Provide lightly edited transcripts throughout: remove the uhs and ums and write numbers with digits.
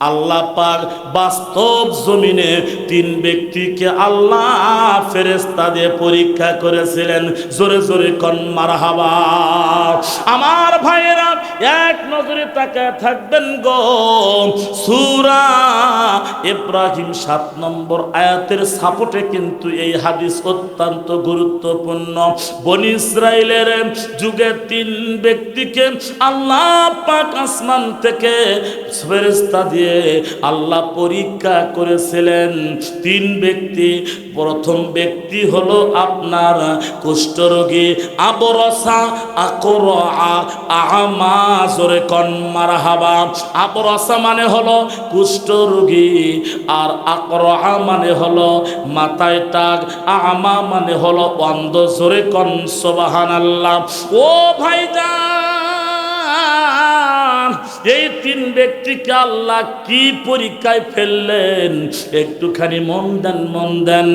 আল্লাহ পাক বাস্তব জমিনে তিন ব্যক্তিকে আল্লাহ ফেরেশতা দিয়ে পরীক্ষা করেছিলেন। জোরে জোরে কোন মারহাবা। আমার ভাইয়েরা এক নজরে তাকায় থাকবেন গো, সূরা ইব্রাহিম ৭ নম্বর আয়াতের সাপোর্টে কিন্তু এই হাদিস অত্যন্ত গুরুত্বপূর্ণ। বনি ইসরাইলের যুগে তিন ব্যক্তিকে আল্লাহ পাক আসমান থেকে ফেরেশতা দিয়ে আল্লাহ পরীক্ষা করেছিলেন। তিন ব্যক্তি, প্রথম ব্যক্তি হলো আপনার কুষ্ঠরোগী আবরসা আকরা আ'মা। জোরে কোন মারহাবা। আবরসা মানে হলো কুষ্ঠরোগী, আর আকরা মানে হলো মাথায় টাক, আ'মা মানে হলো অন্ধ। জোরে কোন সুবহানাল্লাহ। ও ভাইজান, এই তিন ব্যক্তিকে আল্লাহ কি পরীক্ষায় ফেললেন একটুখানি মন দেন।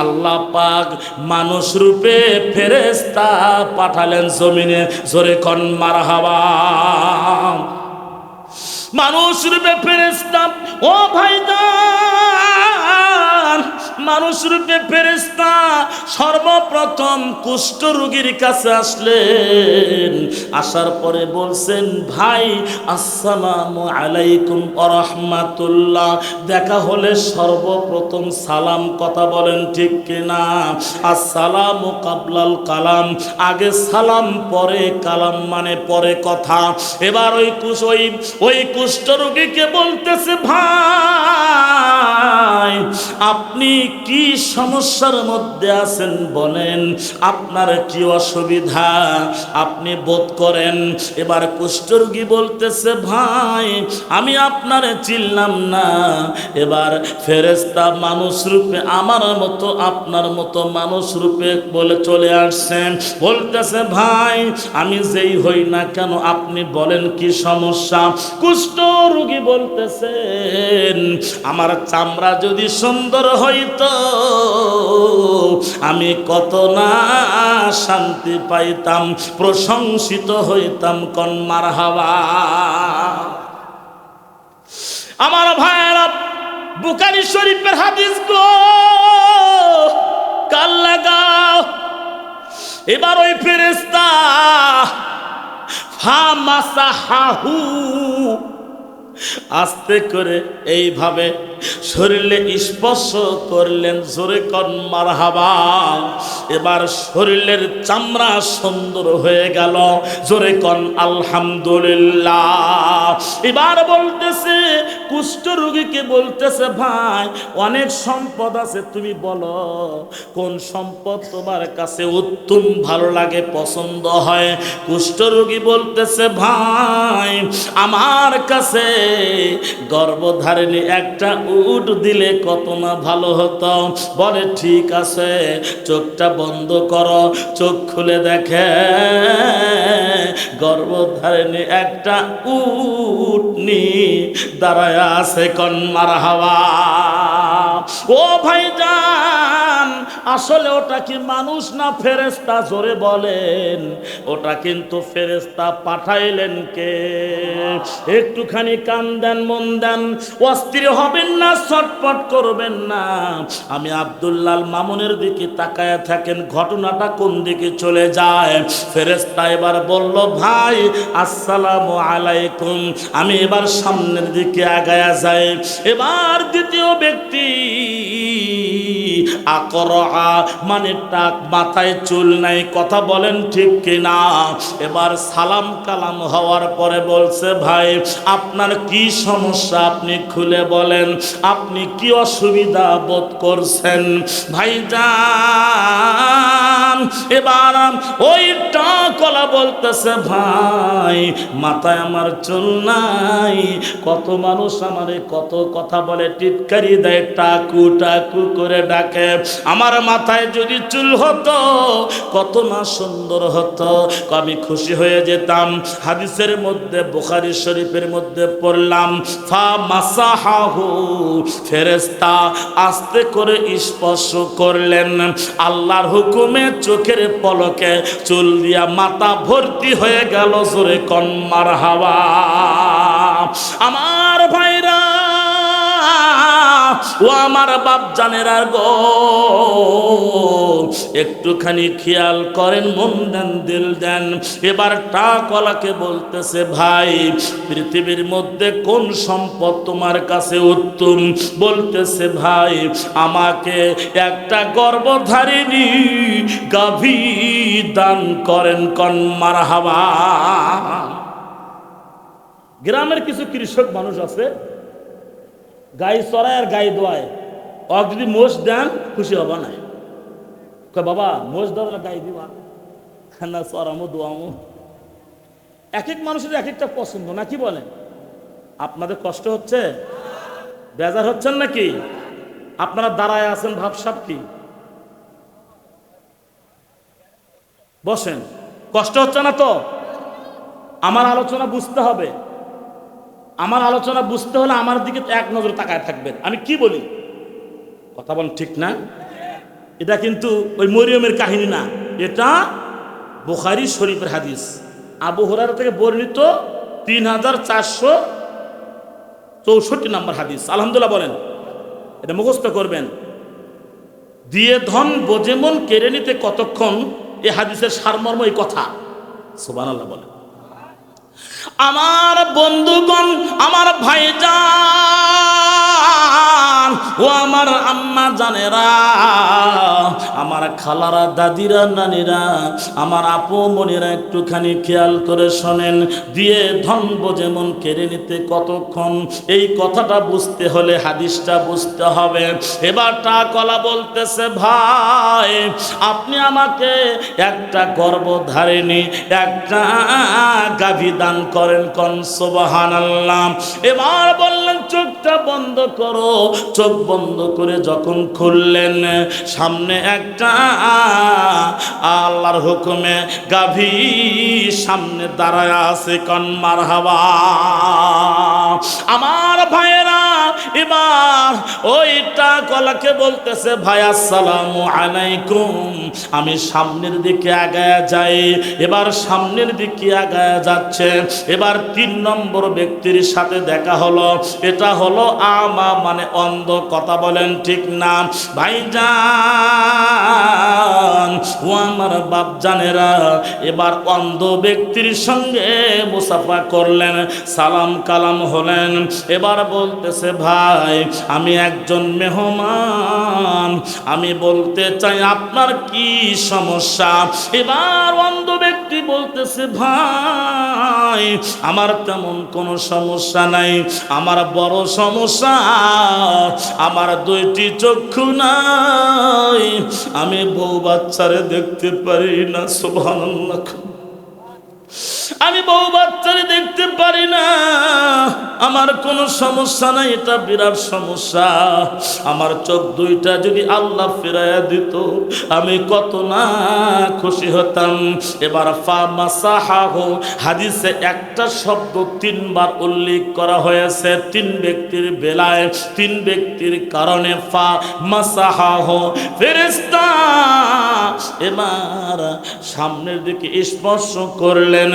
আল্লাহ পাক মানুষ রূপে ফেরেশতা পাঠালেন জমিনে। জোরে কোন মারহাবা। মানুষ রূপে ফেরেশতা। ও ভাইজান, মানুষ রূপে ফেরেশতা সর্বপ্রথম কুষ্ঠ রোগীর কাছে আসলেন। আসার পরে বলছেন, ভাই আসসালামু আলাইকুম ওয়া রাহমাতুল্লাহ। দেখা হলে সর্বপ্রথম সালাম, কথা বলেন ঠিক কিনা? আসসালামু কাবলাল কালাম, আগে সালাম পরে কালাম, মানে পরে কথা। এবার ওই কুষ্ঠ রোগীকে বলতেছে, ভাই আপনি কি সমস্যার মধ্যে আছেন বলেন, আপনার কি অসুবিধা আপনি বোধ করেন। এবার কুষ্ঠরোগী বলতেছে, ভাই আমি আপনারে চিনলাম না। এবার ফেরেশতা মানুষ রূপে আমার মতো আপনার মতো মানুষ রূপে বলে চলে আসছেন। বলতেছে, ভাই আমি যেই হই না কেন আপনি বলেন কি সমস্যা। কুষ্ঠরোগী বলতেছেন, আমার চামড়া যদি সুন্দর হইতো আমি কত না শান্তি পাইতাম, প্রশংসিত হইতাম। কোন মারহাবা। আমার ভাইয়েরা, বুখারী শরীফের হাদিস গো, কাল লাগাও। এবার ওই ফেরেশতা ফামাসাহাহু, আস্তে করে এইভাবে শরীরে স্পর্শ করলেন। জোরে কোন মারহাবা। এবার শরীরের চামড়া সুন্দর হয়ে গেল। জোরে কোন আলহামদুলিল্লাহ। এবার বলতেছে, কুষ্ঠ রোগীকে বলতেছে, ভাই অনেক সম্পদ আছে, তুমি বলো কোন সম্পদ তোমার কাছে উত্তম ভালো লাগে, পছন্দ হয়। কুষ্ঠ রোগী বলতেছে, ভাই আমার কাছে গর্ভধারিণী একটা উট দিলে কত না ভালো হতো। বলে ঠিক আছে, চোখটা বন্ধ করো। চোখ খুলে দেখে গর্ভধারিণী একটা উটনি দাঁড়ায় আছে। কোন মারহাবা। ও ভাইজান, আসলে ওটা কি মানুষ না ফেরেশতা? জোরে বলেন। ওটা কিন্তু ফেরেশতা পাঠাইলেন কে? একটুখানি কান দেন, মন দেন, অস্থির হবেন না, ছটফট করবেন না। আমি আব্দুল্লাহ মামুনের দিকে তাকায় থাকেন, ঘটনাটা কোন দিকে চলে যায়। ফেরেশতা এবার বলল, ভাই আসসালামু আলাইকুম। আমি এবার সামনের দিকে আগায়া যাই। এবার দ্বিতীয় ব্যক্তি আকরা মানে টাক, মাথায় চুল নাই, কথা বলেন ঠিক কিনা? এবার সালাম কালাম হওয়ার পরে বলছে, ভাই আপনার কি সমস্যা আপনি খুলে বলেন, আপনি কি অসুবিধা বোধ করছেন। ভাইজান এবার ওই টাকলা বলতেছে, ভাই মাথায় আমার চুল নাই, কত মানুষ আমারে কত কথা বলে, টিটকারি দেয়, টাকু টাকু করে ডাকে। আমার মাথায় যদি চুল হতো কত না সুন্দর হতো, আমি খুশি হয়ে যেতাম। হাদিসের মধ্যে বুখারী শরীফের মধ্যে পড়লাম, ফা মাসাহাহু, ফেরেশতা আস্তে করে স্পর্শ করলেন। আল্লাহর হুকুমে চোখের পলকে চুল দিয়া মাথা ভর্তি হয়ে গেল। জোরে কোন মারহাবা। আমার ভাইরা, ও আমার বাপ জানেরা গো, একটুখানি খেয়াল করেন, মন দেন, দিল দেন। এবার টাকওয়ালাকে বলতেছে, ভাই পৃথিবীর মধ্যে কোন সম্পদ তোমার কাছে উত্তম? বলতেছে, ভাই আমাকে একটা গর্ভধারিণী গাভী দান করেন, কন মারহাবা। গ্রামের কিছু কৃষক মানুষ আছে, গাই চড়ায় আর গাই দোয়ায়, অক যদি মোষ দেন খুশি হবা না, বাবা মোষ দাও না গাই দিবা না, চড়ামো দোয়ামো। এক এক মানুষের এক একটা পছন্দ, না কি বলেন? আপনাদের কষ্ট হচ্ছে, বেজার হচ্ছেন নাকি? আপনারা দাঁড়ায় আছেন, ভাবসাব কি? বসেন, কষ্ট হচ্ছে না তো? আমার আলোচনা বুঝতে হবে, আমার আলোচনা বুঝতে হলে আমার দিকে এক নজর তাকায় থাকবেন। আমি কি বলি, কথা বলেন ঠিক না? এটা কিন্তু ওই মরিয়মের কাহিনী না, এটা বুখারী শরীফের হাদিস। আবু হুরায়রা থেকে বর্ণিত 3464 নম্বর হাদিস। আলহামদুলিল্লাহ বলেন, এটা মুখস্থ করবেন। দিয়ে ধন বোঝে মন কেড়ে নিতে কতক্ষণ, এই হাদিসের সারমর্ম এই কথা। সুবহানাল্লাহ বলেন। আমার বন্ধুগণ, আমার ভাইজান, ও আমার আম্মা জানেরা, আমার খালারা, দাদিরা, নানিরা, আমার আপু মনিরা, একটুখানি খেয়াল করে শোনেন। দিয়ে ধন বোঝে মন কেড়ে নিতে কতক্ষণ, এই কথাটা বুঝতে হলে হাদিসটা বুঝতে হবে। এবার টাকওয়ালা বলতেছে, ভাই আপনি আমাকে একটা গর্ভধারিণী একটা গাভী দান করেন, কোন সুবহানাল্লাহ। এবার বললেন, চোখটা বন্ধ করো। চোখ বন্ধ করে যখন খুললেন, সামনে একটা আল্লাহর হুকুমে গাভী সামনে দাঁড়ায় আছে, কোন মারহাবা। আমার ভাইয়েরা, এবার ওই টাকওয়ালাকে বলতেছে, ভাই আসসালামু আলাইকুম। আমি সামনের দিকে আগায়া যাই। এবার সামনের দিকে আগায়া যাচ্ছে, এবার 3 নম্বর ব্যক্তির সাথে দেখা হলো। এটা হলো আমা, মানে অন্ধ। কথা বলেন ঠিক না ভাইজান? ও আমার বাপ জানেরা, এবার অন্ধ ব্যক্তির সঙ্গে মুসাফা করলেন, সালাম কালাম হলেন। এবার বলতেছে, ভাই আমি একজন মেহমান, আমি বলতে চাই আপনার কি সমস্যা? এবার অন্ধ ব্যক্তি বলতেছে, ভাই আমার তেমন কোনো সমস্যা নাই, আমার বড় সমস্যা, আমার 2টি চক্ষু নাই, আমি বউ বাচ্চারে দেখতে পারি না। সুবহানাল্লাহ, আমি বউ বাচ্চারে দেখতে পারি না। আমার কোনো সমস্যা নাই, এটা বিরাট সমস্যা। আমার চোখ 2টা যদি আল্লাহ ফিরাইয়া দিত, আমি কত না খুশি হতাম। এবার ফা মাসাহাহু, হাদিসে একটা শব্দ 3 বার উল্লেখ করা হয়েছে 3 ব্যক্তির বেলায়, 3 ব্যক্তির কারণে। ফা মাসাহাহু, ফেরেশতা এবার সামনের দিকে স্পর্শ করলেন,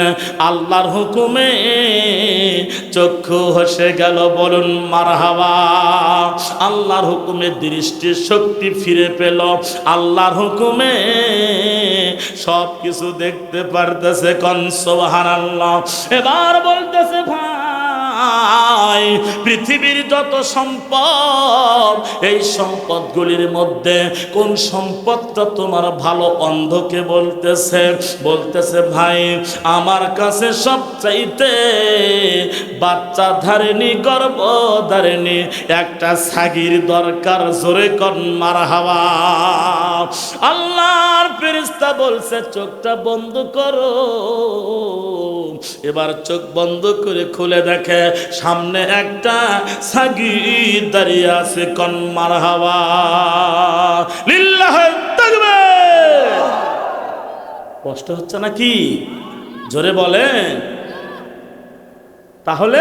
আল্লাহর হুকুমে চক্ষু হসে গেল। বলুন মারহাবা। আল্লাহর হুকুমে দৃষ্টির শক্তি ফিরে পেল, আল্লাহর হুকুমে সব কিছু দেখতে পারতেছে, কোন সুবহানাল্লাহ। এবার বলতেছে, ভাই পৃথিবীর যত সম্পদ, এই সম্পদগুলির মধ্যে কোন সম্পদটা তোমার ভালো? অন্ধকে বলতেছে, ভাই আমার কাছে সবচাইতে বাচ্চা ধারিণী, গর্ভধারিণী একটা ছাগির দরকার। জোরে কোন মারহাবা। আল্লাহর ফেরেশতা বলছে, চোখটা বন্ধ করো। এবার চোখ বন্ধ করে খুলে দেখে সামনে একটা ছাগি দাঁড়িয়ে আছে, কোন মারহাবা। লিল্লাহি তাকবীর। কষ্ট হচ্ছে নাকি? জোরে বলেন। তাহলে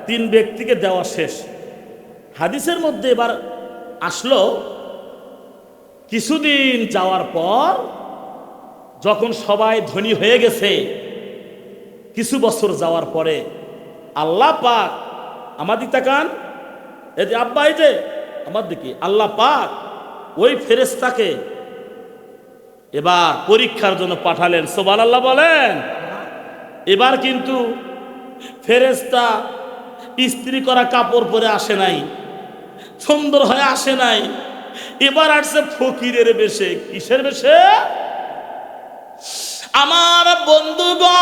3 ব্যক্তিকে দেওয়া শেষ। হাদিসের মধ্যে এবার আসলো, কিছুদিন যাওয়ার পর যখন সবাই ধনী হয়ে গেছে, কিছু বছর যাওয়ার পরে আল্লাহ পাক, আমাদের তাকান, এই যে আব্বা, এই যে আমার দিকে আল্লাহ পাক ওই ফেরেশতাকে এবার পরীক্ষার জন্য পাঠালেন। সুবহানাল্লাহ বলেন। এবার কিন্তু ফেরেশতা ইস্ত্রি করা কাপড় পরে আসে নাই, সুন্দর হয়ে আসে নাই, এবার আসছে ফকিরের বেশে। কিসের বেশে? আমার বন্ধুগণ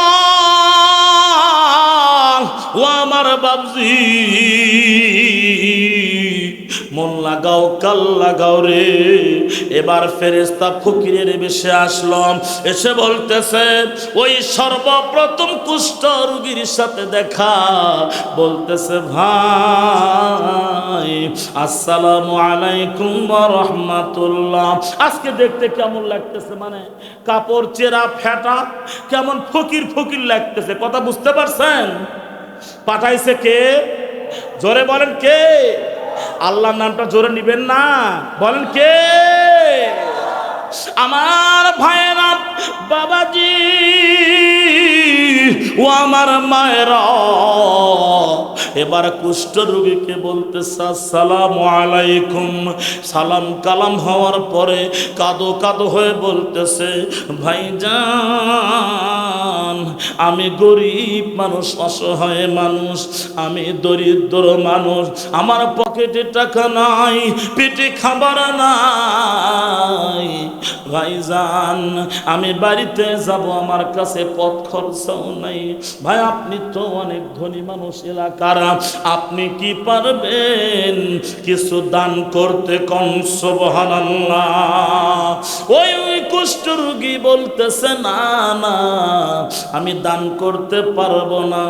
ও আমার বাবজি, মন লাগাও কাল লাগাও রে। এবার ফেরেশতা ফকিরের বেশে আসলো, এসে বলতেছে ওই সর্বপ্রথম কুষ্ঠ রোগীর সাথে দেখা, বলতেছে ভাই আসসালামু আলাইকুম ওয়া রাহমাতুল্লাহ। আজকে দেখতে কেমন লাগতেছে, মানে কাপড় চেরা ফেটা, কেমন ফকির ফকির লাগতেছে। কথা বুঝতে পারছেন? পাঠাইছে কে? জোরে বলেন কে? আল্লাহর নামটা জোরে নিবেন না, বলেন কে? আমার ভাইয়েরা, বাবাজি ও আমার মায়েরা, এবার কুষ্ঠ রোগীকে বলতেছে আসসালামু আলাইকুম। সালাম কালাম হওয়ার পরে কাঁদো কাঁদো হয়ে বলতেছে ভাইজান, আমি গরিব মানুষ, অসহায় মানুষ, আমি দরিদ্র মানুষ, আমার পকেটে টাকা নাই, পেটে খাবার নাই। ভাইজান আমি বাড়িতে যাব, আমার কাছে পথ খরচাও নাই। ভাই আপনি তো অনেক ধনী মানুষ এলাকার, আপনি কি পারবেন কিছু দান করতে? কোন সুবহানাল্লাহ। ওই কুষ্ঠ রোগী বলতেছে না না, আমি দান করতে পারবো না।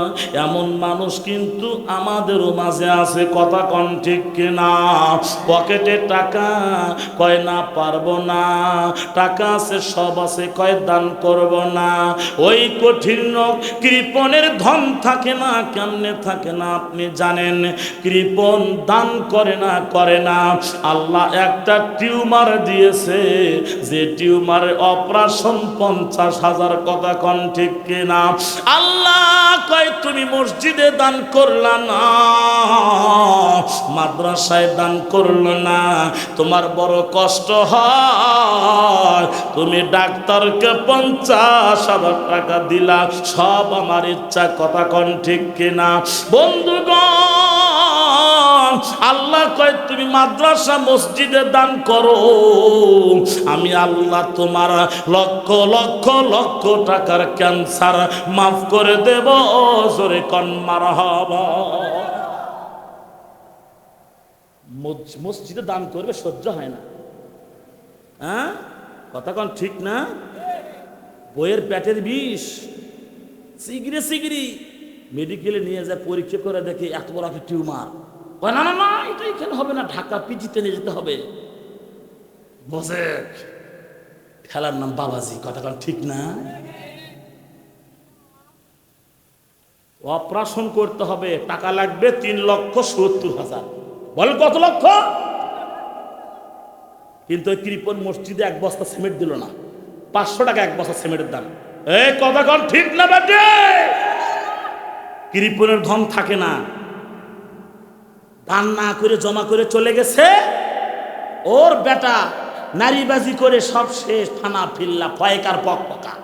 এমন মানুষ কিন্তু আমাদেরও মাঝে আছে, কথা কোন ঠিক কিনা? পকেটে টাকা কয় না পারবো না, টাকা আছে সব আছে কয় দান করব না। ওই কঠিন কৃপণের ধন থাকে না, কেমনে থাকে না আপনি জানেন? কৃপণ দান করে না, করে না। আল্লাহ একটা টিউমার দিয়েছে, যে টিউমারের অপারেশন 50,000, কথা কোন ঠিক কিনা? আল্লাহ কয় তুমি মসজিদে দান করলা না, মাদ্রাসায় দান করল না, তোমার বড় কষ্ট হয়, তুমি ডাক্তারকে 50,000 টাকা দিলা, সব আমার ইচ্ছা, কথা কোন ঠিক কিনা? বন্ধুগণ আল্লাহ কয় তুমি মাদ্রাসা মসজিদে দান করো, আমি আল্লাহ তোমার লক্ষ লক্ষ লক্ষ টাকার ক্যান্সার মাফ করে দেব। জোরে কোন মারহাবা। মসজিদে দান করবে, সহ্য হয় না, হ্যাঁ কথা কোন ঠিক না? বইয়ের পেটের বিষ, সিগড়ি সিগড়ি মেডিকেলে নিয়ে যায়, পরীক্ষা করে দেখে এত বড় একটা টিউমার। না না না, এটা এখানে হবে না, ঢাকা পিজিতে নিয়ে যেতে হবে। বসে খেলার নাম বাবাজি, কথা কোন ঠিক না? অপারেশন করতে হবে, টাকা লাগবে 3,70,000। বলেন কত লক্ষ? কিন্তু ওই কৃপণ মসজিদে 1 বস্তা সিমেন্ট দিল না, 500 টাকা 1 বস্তা সিমেন্টের দাম। এই কথা কোন ঠিক না বেটে? কৃপণের ধন থাকে না, দান না করে জমা করে চলে গেছে, ওর বেটা নারীবাজি করে সব শেষ, থানা ফিল্লা পয়কার পকা।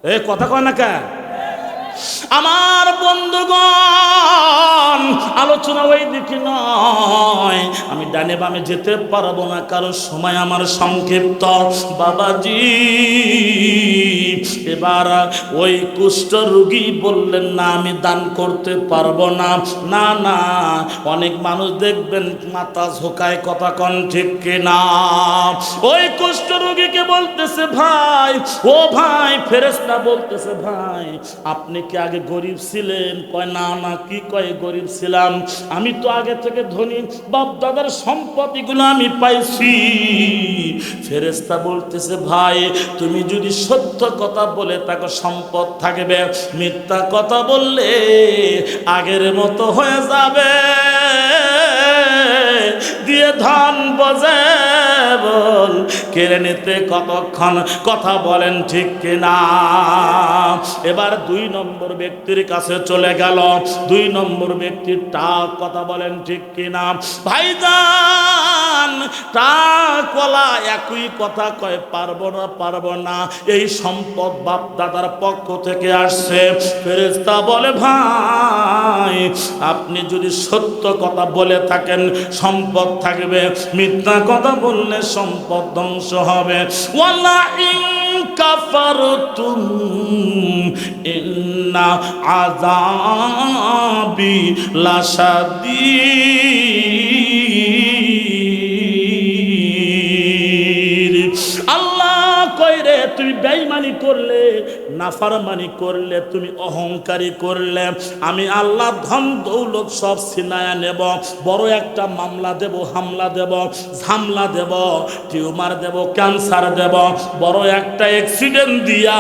এই কথা কয় না কে? আমার বন্ধুগণ আলোচনা ওই দিকে নয়, আমি ডানে বামে যেতে পারবো না, কারণ সময় আমার সংক্ষিপ্ত। বাবাজি এবার ওই কুষ্ঠ রোগী বললেন না আমি দান করতে পারবো না। না না, অনেক মানুষ দেখবেন মাথা ঝোঁকায়, কথা কোন ঠিক কিনা? ওই কুষ্ঠ রোগীকে বলতেছে ভাই, ও ভাই, ফেরেশতা বলতেছে ভাই আপনি কি আগে গরিব ছিলেন? কয় না না। কি কয় গরিব ছিলাম? আমি তো আগে থেকে ধনী, বাপ দাদার সম্পত্তিগুলো আমি পাইছি। ফেরেশতা বলতেছে ভাই তুমি যদি সত্য কথা বলে তাকে সম্পদ থাকবে, মিথ্যা কথা বললে আগের মতো হয়ে যাবে। দিয়ে ধন বজে বল কেড়ে নিতে কতক্ষণ, কথা বলেন ঠিক কিনা? এবার 2 নম্বর ব্যক্তির কাছে চলে গেল। 2 নম্বর ব্যক্তির টাক, কথা বলেন ঠিক কিনা? ভাইজান টাকওয়ালা একই কথা কয়, পারবো না পারবো না, এই সম্পদ বাপ দাদার পক্ষ থেকে আসছে। ফেরেশতা বলে ভাই আপনি যদি সত্য কথা বলে থাকেন সম্পদ থাকবে, মিথ্যা কথা বললে সম্পদ ধ্বংস হবে। ওয়ালা ইন কাফারতুম ইন্না আযাবি লাশাদীদ। আল্লাহ কইরে তুমি বেঈমানি করলে, নাফরমানি করলে, তুমি অহংকারী করলে, আমি আল্লাহ ধন দৌলত সব ছিনায়া নেব, বড় একটা মামলা দেব, হামলা দেব, ঝামলা দেব, টিউমার দেব, ক্যান্সার দেব, বড় একটা অ্যাক্সিডেন্ট দিয়া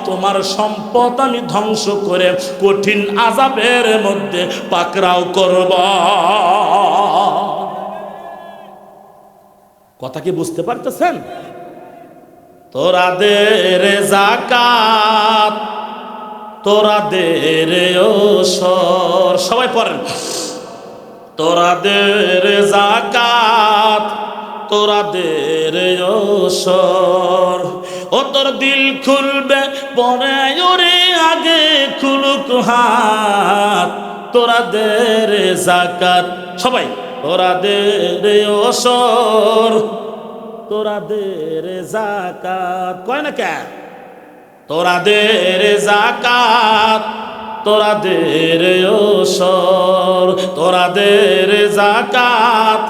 তোমার সম্পদ আমি ধ্বংস করে কঠিন আযাবের মধ্যে পাকড়াও করব। কথা কি বুঝতে পারতেছেন? তোরাদের যাকাত, তোরাদের ওসর, সবাই পড়েন। তোরাদের যাকাত, তোরাদের ওসর, ও তোর দিল খুলবে পরে ওরে আগে খুলুক হাত। তোরাদের যাকাত, সবাই তোরাদের ওসর, তোরাদের যাকাত, কয় না কে? তোরাদের যাকাত, তোরাদের ওসর, তোরাদের যাকাত,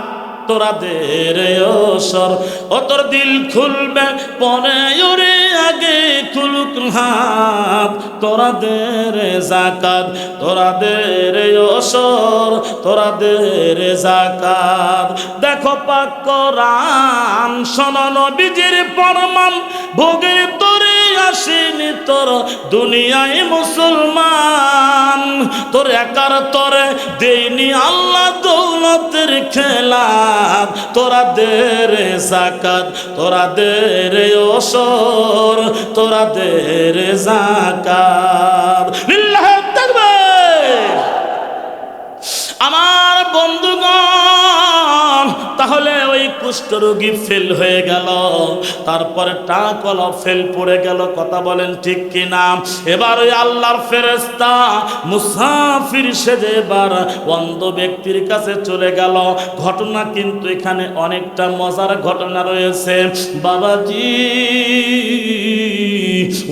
তোরাদের ওসর, ও তোর দিল খুলবে পরে ওরে আগে খুলুক হাত। তোরাদের যাকাত, তোরাদের ওসর, তোরাদের যাকাত। দেখো পাক কোরআন, শোনো নবীজির ফরমান, ভোগের তোরে আসেনি তোর দুনিয়ায় মুসলমান, তোর একার তোরে দেয়নি আল্লাহ দৌলতের খেলা। তোরাদের যাকাত, তোরাদের ওসর, তোরাদের যাকাত। লিল্লাহি তাকবীর। আমার বন্ধুগণ, তাহলে ওই কুষ্ঠরোগী ফেল হয়ে গেল, তারপরে টাকওয়ালা ফেল পড়ে গেল, কথা বলেন ঠিক কিনা? এবার ওই আল্লাহর ফেরেশতা মুসাফির সেজে এবার অন্ধ ব্যক্তির কাছে চলে গেল। ঘটনা কিন্তু এখানে অনেকটা মজার ঘটনা রয়েছে বাবাজি।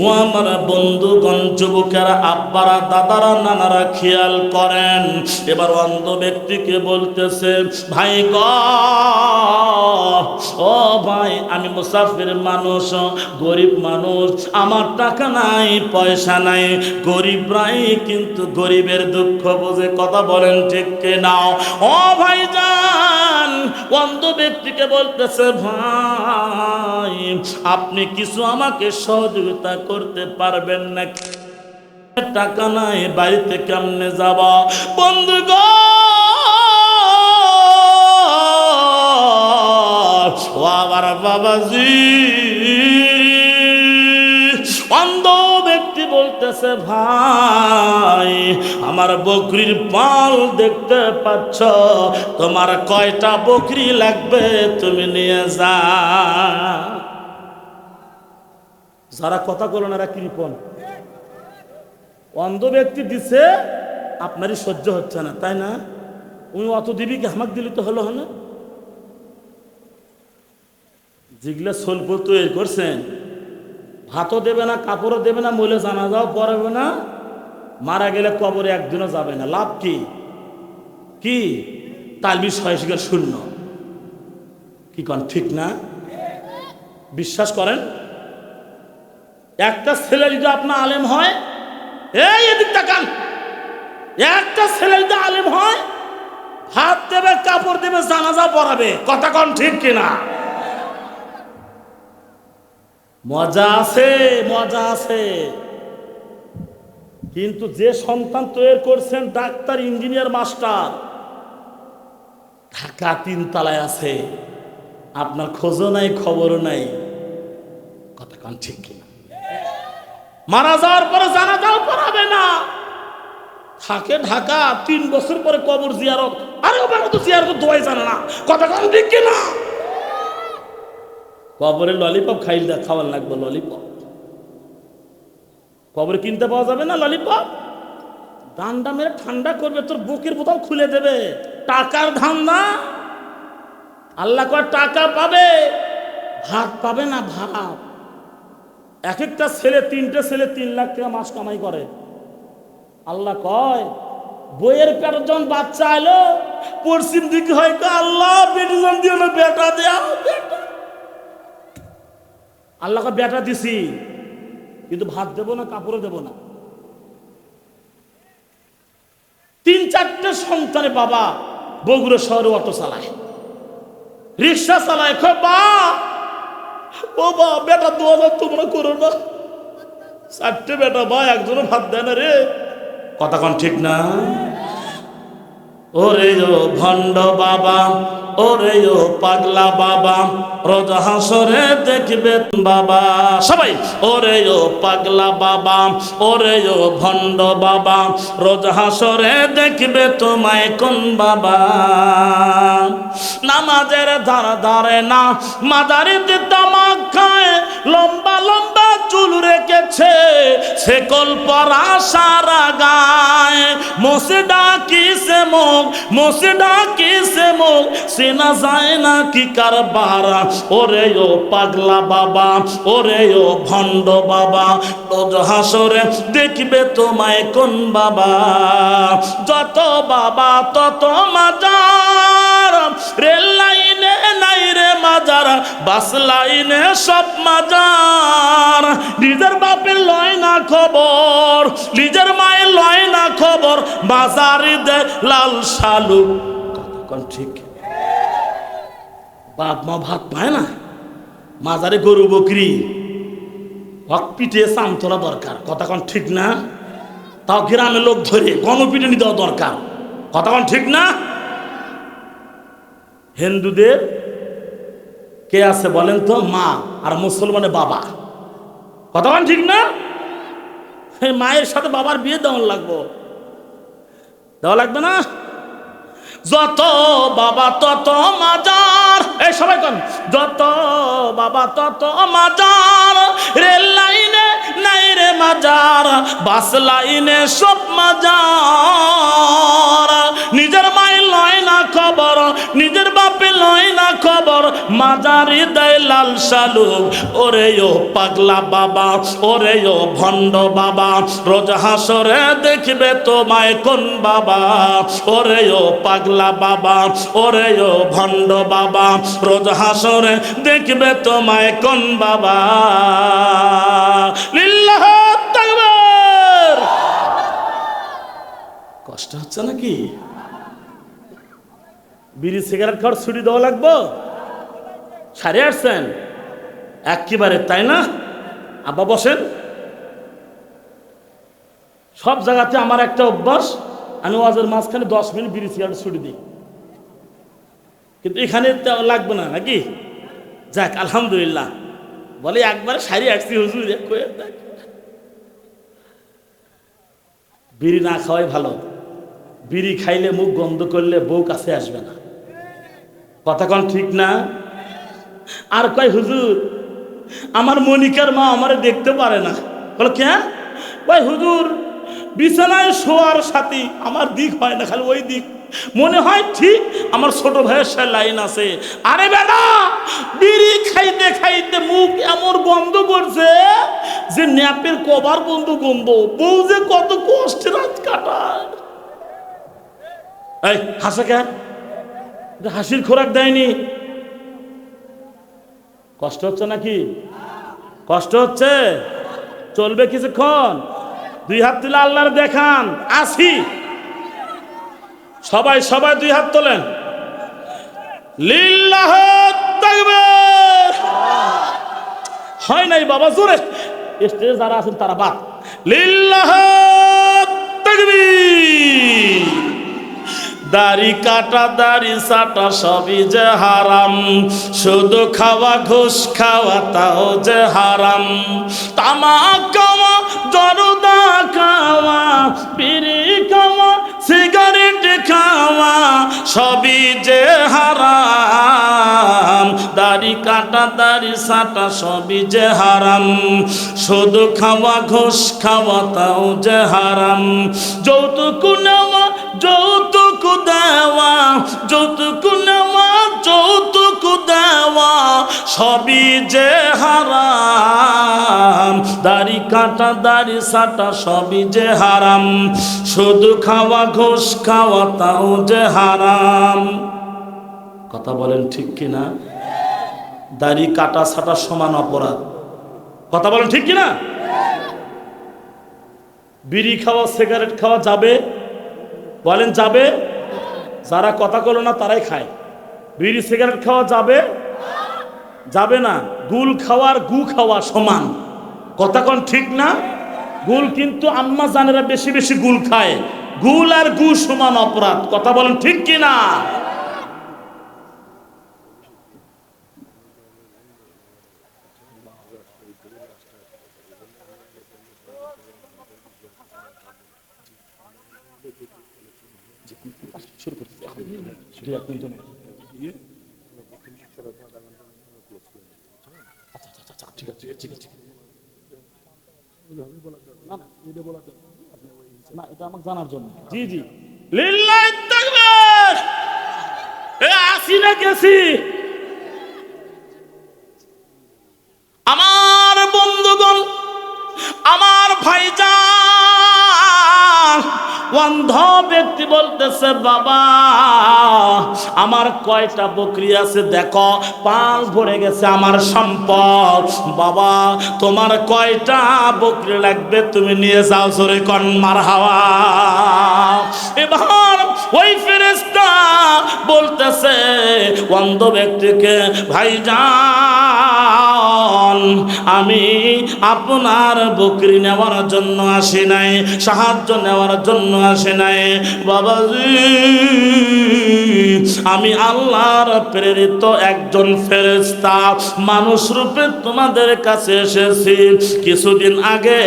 ও আমার বন্ধুগণ, যুবকেরা, আব্বারা, দাদারা, নানারা খেয়াল করেন। এবার অন্ধ ব্যক্তিকে বলতেছে ভাই গো, ও ভাই আমি মুসাফির মানুষ, গরিব মানুষ, আমার টাকা নাই, পয়সা নাই, গরিবরাই কিন্তু গরিবের দুঃখ বোঝে, কথা বলেন ঠিক কিনা? ও ভাইজান, অন্ধ ব্যক্তিকে বলতেছে ভাই আপনি কিছু আমাকে সহযোগিতা করতে পারবেন নাকি? টাকা নাই, বাড়িতে কেমনে যাবা? বন্ধুগণ, ও আবার বাবাজি, অন্ধ ব্যক্তি বলতেছে ভাই আমার বকরির পাল দেখতে পাচ্ছ, তোমার কয়টা বকরি লাগবে তুমি নিয়ে যা। যারা কথা বলো না কৃপণ। অন্ধ ব্যক্তি দিছে, আপনারই সহ্য হচ্ছে না, তাই না? উনি অত দিবি কি, আমাকে দিলি তো হলো না? যেগুলো সোলপুর তৈরি করছেন, ভাতও দেবে না, কাপড়ও দেবে না, মহিলা জানাজাও পড়াবে না, মারা গেলে কবরে একদিনও যাবে না, লাভ কি? কি তালবি 6 শূন্য, কি কন ঠিক না? বিশ্বাস করেন? একটা ছেলে যদি আপনার আলেম হয়, এই এদিক তাকান, একটা ছেলে যদি আলেম হয়, ভাত দেবে, কাপড় দেবে, জানাজা পড়াবে, কথা কন ঠিক কিনা? মজা আছে, মজা আছে। কিন্তু যে সন্তান তৈরি করছেন ডাক্তার, ইঞ্জিনিয়ার, মাস্টার, ঢাকা 3 তলায় আছে, আপনার খোঁজও নাই, খবরও নাই। কথা কোন ঠিক কিনা? মারা যাওয়ার পরে জানাজাও পড়াবে না, থাকে ঢাকা, 3 বছর পরে কবর জিয়ারত। আরে ওবার তো জিয়ারত দোয়াই জানে না। কথা কোন ঠিক কিনা? কবরে ললিপপ খাইলে খাওয়ার লাগবে, ললিপপ কবরে কিনতে পাওয়া যাবে না ললিপপ। ডান্ডা মেরে ঠান্ডা করবে, তোর বুকের বোতল খুলে দেবে। টাকার ধান্দা। আল্লাহ কয় টাকা পাবে, ভাত পাবে না। ভাত এক একটা ছেলে, 3টে ছেলে 3 লাখ টাকা মাস কামাই করে। আল্লাহ কয় বইয়ের পেটে যখন বাচ্চা এলো, পশ্চিম দিকে হয় আল্লাহ বেটিজন দিও না, বেটা দেও বেটা। আল্লাহ কয় বেটা দিছি, কিন্তু ভাত দেবো না, কাপড়ও দেবো না। 3-4টে সন্তানের বাবা বগুড়া শহরে অটো চালায়, রিক্সা চালায়। বা ও বা বেটা 2000 তোমরা করো না। 4টে বেটা, বা একজনও ভাত দেয় না রে। কথা কোন ঠিক না? ওরে ও ভণ্ড বাবা, ওরে ও পাগলা বাবা, রোজ হাসরে দেখবে বাবা। সবাই ওরে ও পাগলা বাবা, ওরে ও ভণ্ড বাবা, রোজ হাসরে দেখবে তোমায় কোন বাবা। নামাজের ধারে ধারে না, মাদারিতে তামাক খায়, লম্বা লম্বা চুল রেখেছে, সেকল পরা সারা গায়। মোসে ডাকি সে মুখ, মোসে ডাকি সে মুখ, চেনা যায় না কি কারবার। ওরে ও পাগলা বাবা, ওরে ও ভণ্ড বাবা, রোজ হাসরে দেখবে তোমায় কোন বাবা। যত বাবা তত মাজার, রেল লাইনে নাই রে মাজার, বাস লাইনে সব মাজার। নিজের বাপের লয় না খবর, নিজের মায়ের লয় না খবর, বাজারে দে লাল শালু। কোন ঠিক? বাপ মা ভাত পায় না, মাজারে গরু বকরি হক পিঠে চাম তোলা দরকার। কথা কোন ঠিক না? তাও গ্রামের লোক ধরে গণপিটুনি দেওয়া দরকার। কথা কোন ঠিক না? হিন্দুদের কে আছে বলেন তো? মা। আর মুসলমানের বাবা। কথা কোন ঠিক না? মায়ের সাথে বাবার বিয়ে দেওয়া লাগবো, দেওয়া লাগবে না? যত বাবা তত মাজার। এই সবাই কোন? যত বাবা তত মাজার, রেল লাইনে নাই রে মাজার, বাস লাইনে সব মাজার। নিজের মায়ের লয় না খবর, নিজের বাপে লয় না খবর, মাজারি দেয় লাল শালু। ওরে ও পাগলা বাবা, ওরে ও ভণ্ড বাবা, রোজ হাসরে দেখবে তোমায় কোন বাবা। ওরে ও পাগলা বাবা, ওরে ও ভণ্ড বাবা, রোজ হাসরে দেখবে তোমায় কোন বাবা। লিল্লাহ তাকবীর। কষ্ট হচ্ছে নাকি? বিড়ি সিগারেট খাওয়ার ছুটি দেওয়া লাগবো? সারে আসছেন একেবারে, তাই না? আব্বা বসেন। সব জায়গাতে আমার একটা অভ্যাস, আমি ওয়াজের মাঝখানে 10 মিনিট বিড়ি সিগারেট ছুটি দিই, কিন্তু এখানে লাগবে না নাকি? যাক আলহামদুলিল্লাহ। বলে একবারে সারি আসছি হুজুর, বিড়ি না খাওয়াই ভালো। বিড়ি খাইলে মুখ গন্ধ করলে বউ কাছে আসবে না। কথা কোন ঠিক না? আর কয় হুজুর আমার মনিকার মা আমারে দেখতে পারে না। বলো কেন? কয় হুজুর বিছানায় শোয়ার সাথী আমার দিক হয় না, খালি ওই দিক মনে হয় ঠিক আমার ছোট ভাইয়ের সাথে লাইন আছে। আরে বেটা, বিড়ি খাইতে খাইতে মুখ এমন গন্ধ করছে যে ন্যাপের কভার বন্ধু গন্ধ। বউ যে কত কষ্টে রাত কাটায়। এই হাসে কেন? হাসির খোরাক দেয়নি। কষ্ট হচ্ছে নাকি? কষ্ট হচ্ছে? চলবে কিছুক্ষণ? 2 হাত তুলে আল্লাহর দেখান আসি। সবাই সবাই 2 হাত তোলেন। লিল্লাহ তাকবীর। হয় নাই বাবা, জোরে স্টেজে যারা আছেন তারা বাদ। লিল্লাহ তাকবীর। দাড়ি কাটা দাড়ি চাটা সবই যে হারাম, শুধু খাওয়া ঘুষ খাওয়া তাও যে হারাম। তামাক খাওয়া, জর্দা খাওয়া, বিড়ি খাওয়া, সিগারেট খাওয়া সবই যে হারাম। দাড়ি কাটা দাড়ি চাটা সবই যে হারাম, শুধু খাওয়া ঘুষ খাওয়া তাও যে হারাম। যৌতুক নেওয়া যৌতুক দেওয়া, যৌতুক নেওয়া যৌতুক দেওয়া সবই যে হারাম। দাড়ি কাটা দাড়ি চাটা সবই যে হারাম, শুধু খাওয়া ঘুষ খাওয়া তাও যে হারাম। কথা বলেন ঠিক কিনা? দাড়ি কাটা ছাটা সমান অপরাধ। কথা বলেন ঠিক কিনা? বিড়ি খাওয়া সিগারেট খাওয়া যাবে? বলেন যাবে? যারা কথা বলো না তারাই খায়। বিড়ি সিগারেট খাওয়া যাবে? যাবে না। গুল খাওয়ার গু খাওয়া সমান। কথা কোন ঠিক না? গুল কিন্তু আম্মা জানেরা বেশি বেশি গুল খায়, গুল আর গু সমান অপরাধ। কথা বলেন ঠিক কিনা? না, এটা আমাকে জানার জন্য। জি জি, লিল্লাহি তাকবীর। এ আসি না গেছি। আমার বন্ধুগণ, আমার ভাইজান, অন্ধ ব্যক্তি বলতেছে, বাবা আমার কয়টা বকরি আছে দেখো, পাল ভরে গেছে আমার সম্পদ। বাবা তোমার কয়টা বকরি লাগবে তুমি নিয়ে যাও, জোরে কোন মারহাবা। এবার ওই ফেরেশতা বলতেছে অন্ধ ব্যক্তিকে, ভাইজান আমি আপনার বকরি নেওয়ার জন্য আসি নাই, সাহায্য নেওয়ার জন্য আসি নাই বাবাজি, আমি আল্লাহর প্রেরিত একজন ফেরেশতা, মানুষ রূপে তোমাদের কাছে এসেছি। কিছুদিন আগে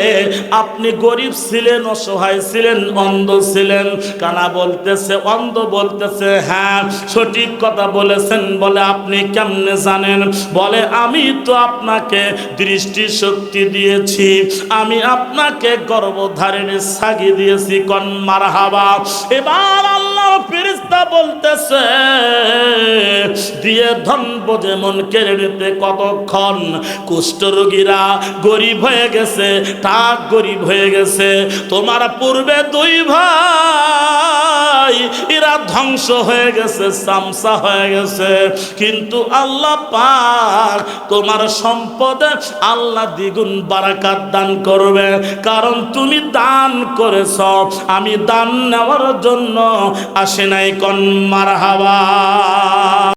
আপনি গরিব ছিলেন, অসহায় ছিলেন, অন্ধ ছিলেন। কানা বলতেছে, অন্ধ বলতেছে, হ্যাঁ সঠিক কথা বলেছেন। বলে আপনি কেমনে জানেন? বলে আমি তো আপনাকে দৃষ্টি শক্তি দিয়েছি, আমি আপনাকে গর্ভধারিণীর সাগি দিয়েছি। কোন মারহাবা। এবার আল্লাহর ফেরেশতা বলতেছে, দিয়ে ধনব যেমন কেড়ে নিতে কতক্ষণ। কুষ্ঠরোগীরা গরিব হয়ে গেছে, টাক গরিব হয়ে গেছে। তোমার পূর্বে দুই ভাই এরা ধ্বংস হয়ে গেছে, চামচা হয়ে গেছে, কিন্তু আল্লাহ পাক তোমার সম্পদে আল্লাহ দ্বিগুণ বারাকাত দান করবে, কারণ তুমি দান করেছ। আমি দান নেওয়ার জন্য আসে নাই। কোন মারহাবা।